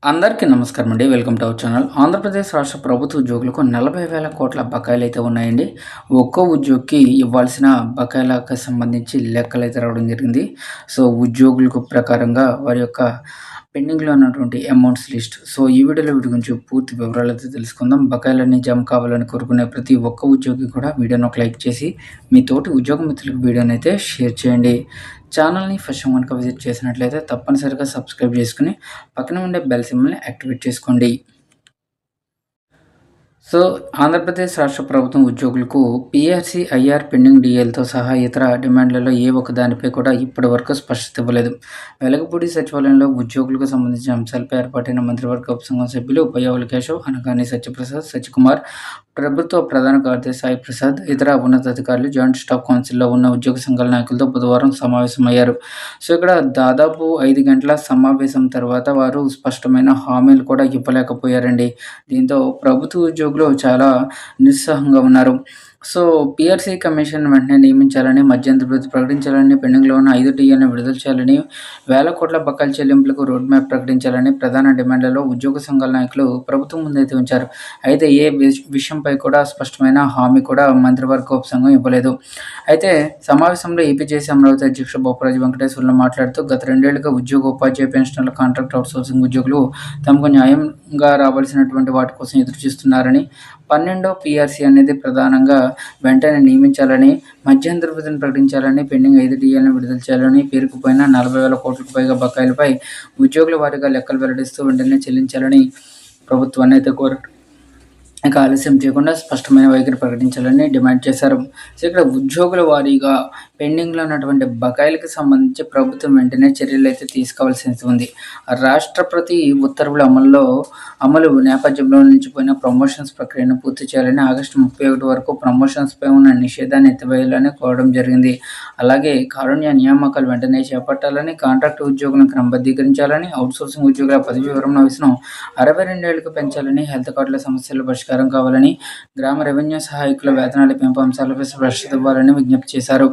అందరికీ నమస్కారం అండి. Welcome to our channel. Andhra Pradesh రాష్ట్ర ప్రభుత్వ ఉద్యోగులకు 40,000 కోట్ల బకాయిలైతే ఉన్నాయండి. ఒక్కో ఉద్యోగికి ఇవ్వాల్సిన బకాయిలకు సంబంధించి లెక్కలైతే రావడం జరిగింది. సో, ఉద్యోగులకు ప్రకారంగా వారి యొక్క పెండింగ్‌లో ఉన్నటువంటి అమౌంట్స్ లిస్ట్. సో, ఈ వీడియోలో వీటి గురించి పూర్తి వివరాలైతే తెలుసుకుందాం. బకాయిలన్నీ జమ కావాలని కోరుకునే ప్రతి ఒక్క ఉద్యోగి కూడా వీడియోని ఒక లైక్ చేసి మీ తోటి ఉద్యోగ మిత్రులకు వీడియోనైతే షేర్ చేయండి. ఛానల్‌ని ఫస్ట్ టైం గనుక విజిట్ చేసినట్లయితే తప్పనిసరిగా సబ్స్క్రైబ్ చేసుకొని పక్కన ఉండే బెల్ సింబల్‌ని యాక్టివేట్ చేసుకోండి. సో, ఆంధ్రప్రదేశ్ రాష్ట్ర ప్రభుత్వం ఉద్యోగులకు పీఆర్సీ, ఐఆర్, పెండింగ్ డీఏలతో సహా ఇతర డిమాండ్లలో ఏ ఒక్క దానిపై కూడా ఇప్పటివరకు స్పష్టత ఇవ్వలేదు. వెలగపూడి సచివాలయంలో ఉద్యోగులకు సంబంధించిన అంశాలపై ఏర్పాటైన మంత్రివర్గ ఉపసంఘం సభ్యులు బయ్యావుల కేశవ్, అనగాని సత్యప్రసాద్, సత్యకుమార్, ప్రభుత్వ ప్రధాన కార్యదర్శి సాయి ప్రసాద్, ఇతర ఉన్నతాధికారులు జాయింట్ స్టాఫ్ కౌన్సిల్‌లో ఉన్న ఉద్యోగ సంఘాల నాయకులతో బుధవారం సమావేశమయ్యారు. సో, ఇక్కడ దాదాపు 5 గంటల సమావేశం తర్వాత వారు స్పష్టమైన హామీలు కూడా ఇవ్వలేకపోయారండి. దీంతో ప్రభుత్వ ఉద్యోగులు చాలా నిరుత్సాహంగా ఉన్నారు. సో, పీఆర్సీ కమిషన్ వెంటనే నియమించాలని, మధ్యంతర భృతి ప్రకటించాలని, పెండింగ్‌లో ఉన్న 5 టీఏలను విడుదల చేయాలని, వేల కోట్ల బకాయిల చెల్లింపులకు రోడ్ మ్యాప్ ప్రకటించాలని ప్రధాన డిమాండ్లలో ఉద్యోగ సంఘాల నాయకులు ప్రభుత్వం ముందైతే ఉంచారు. అయితే ఏ విషయంపై కూడా స్పష్టమైన హామీ కూడా మంత్రివర్గ ఉపసంఘం ఇవ్వలేదు. అయితే సమావేశంలో ఏపీజేసీ అమరావతి అధ్యక్షుడు బొప్పరాజు వెంకటేశ్వర్లు మాట్లాడుతూ గత 2 ఏళ్లుగా ఉద్యోగ, ఉపాధ్యాయ పెన్షనర్ల, కాంట్రాక్ట్ అవుట్సోర్సింగ్ ఉద్యోగులు తమకు న్యాయంగా రావాల్సినటువంటి వాటి కోసం ఎదురుచూస్తున్నారని, 12వ పీఆర్సీ అనేది ప్రధానంగా వెంటనే నియమించాలని, మధ్యంతర భృతిని ప్రకటించాలని, పెండింగ్ 5 టీఏలను విడుదల చేయాలని, పేరుకుపోయిన 40,000 కోట్లకు పైగా బకాయిలపై ఉద్యోగుల వారీగా లెక్కలు వెల్లడిస్తూ వెంటనే చెల్లించాలని ప్రభుత్వాన్ని అయితే కోరారు. ఇక ఆలస్యం చేయకుండా స్పష్టమైన వైఖరి ప్రకటించాలని డిమాండ్ చేశారు. సో, ఇక్కడ ఉద్యోగుల వారీగా పెండింగ్‌లో ఉన్నటువంటి బకాయిలకు సంబంధించి ప్రభుత్వం వెంటనే చర్యలైతే తీసుకోవాల్సి ఉంది. రాష్ట్రపతి ఉత్తర్వుల అమలు నేపథ్యంలో నిలిచిపోయిన ప్రమోషన్స్ ప్రక్రియను పూర్తి చేయాలని, ఆగస్టు 31 వరకు ప్రమోషన్స్‌పై ఉన్న నిషేధాన్ని ఎత్తివేయాలని కోరడం జరిగింది. అలాగే కారుణ్య నియామకాలు వెంటనే చేపట్టాలని, కాంట్రాక్ట్ ఉద్యోగులను క్రమబద్ధీకరించాలని, అవుట్సోర్సింగ్ ఉద్యోగుల పదవీ విరమణ వయసును 62 ఏళ్లకు పెంచాలని, హెల్త్ కార్డుల సమస్యల పరిష్కారం కావాలని, గ్రామ రెవెన్యూ సహాయకుల వేతనాల పెంపు అంశాలపై స్పష్టత ఇవ్వాలని విజ్ఞప్తి చేశారు.